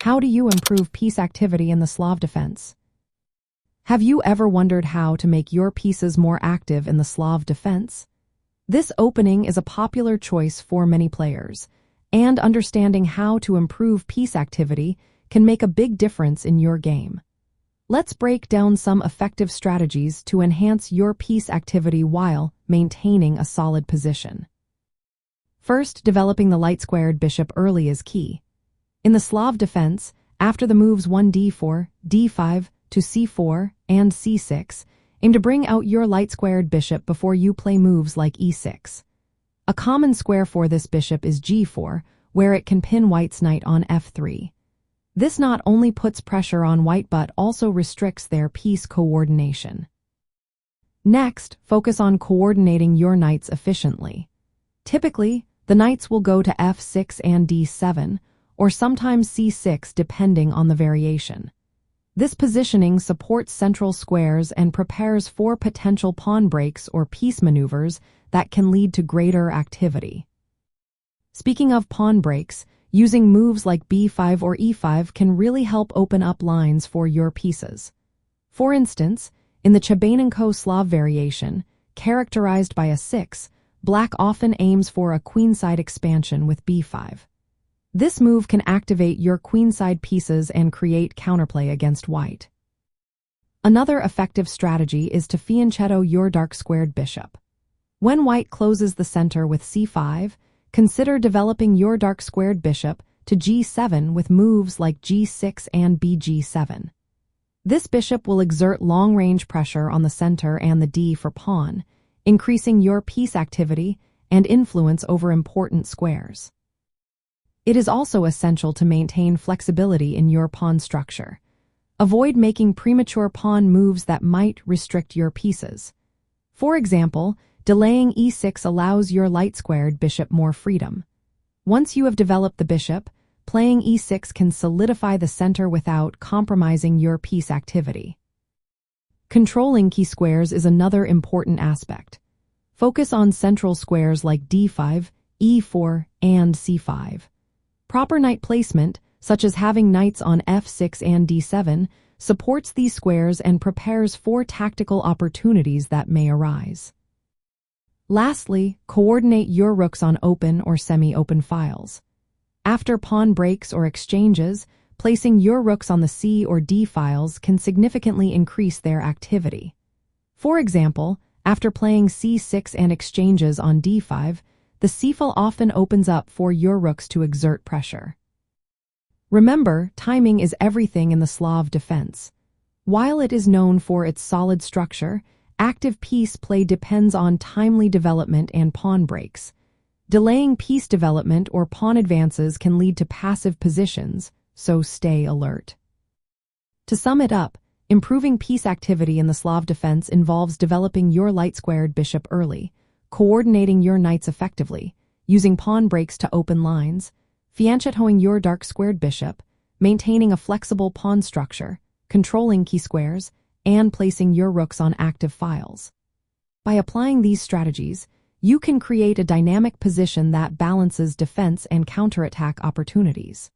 How do you improve piece activity in the Slav Defense? Have you ever wondered how to make your pieces more active in the Slav Defense? This opening is a popular choice for many players, and understanding how to improve piece activity can make a big difference in your game. Let's break down some effective strategies to enhance your piece activity while maintaining a solid position. First, developing the light-squared bishop early is key. In the Slav Defense, after the moves 1d4, d5 to c4 and c6, aim to bring out your light-squared bishop before you play moves like e6. A common square for this bishop is g4, where it can pin white's knight on f3. This not only puts pressure on white but also restricts their piece coordination. Next, focus on coordinating your knights efficiently. Typically, the knights will go to f6 and d7, or sometimes c6 depending on the variation. This positioning supports central squares and prepares for potential pawn breaks or piece maneuvers that can lead to greater activity. Speaking of pawn breaks, using moves like b5 or e5 can really help open up lines for your pieces. For instance, in the Chabanenko Slav variation, characterized by a 6, black often aims for a queenside expansion with b5. This move can activate your queenside pieces and create counterplay against white. Another effective strategy is to fianchetto your dark-squared bishop. When white closes the center with c5, consider developing your dark-squared bishop to g7 with moves like g6 and bg7. This bishop will exert long-range pressure on the center and the d for pawn, increasing your piece activity and influence over important squares. It is also essential to maintain flexibility in your pawn structure. Avoid making premature pawn moves that might restrict your pieces. For example, delaying e6 allows your light-squared bishop more freedom. Once you have developed the bishop, playing e6 can solidify the center without compromising your piece activity. Controlling key squares is another important aspect. Focus on central squares like d5, e4, and c5. Proper knight placement, such as having knights on f6 and d7, supports these squares and prepares for tactical opportunities that may arise. Lastly, coordinate your rooks on open or semi-open files. After pawn breaks or exchanges, placing your rooks on the c or d files can significantly increase their activity. For example, after playing c6 and exchanges on d5, the c file often opens up for your rooks to exert pressure. Remember, timing is everything in the Slav Defense. While it is known for its solid structure, active piece play depends on timely development and pawn breaks. Delaying piece development or pawn advances can lead to passive positions, so stay alert. To sum it up, improving piece activity in the Slav Defense involves developing your light-squared bishop early, coordinating your knights effectively, using pawn breaks to open lines, fianchettoing your dark-squared bishop, maintaining a flexible pawn structure, controlling key squares, and placing your rooks on active files. By applying these strategies, you can create a dynamic position that balances defense and counterattack opportunities.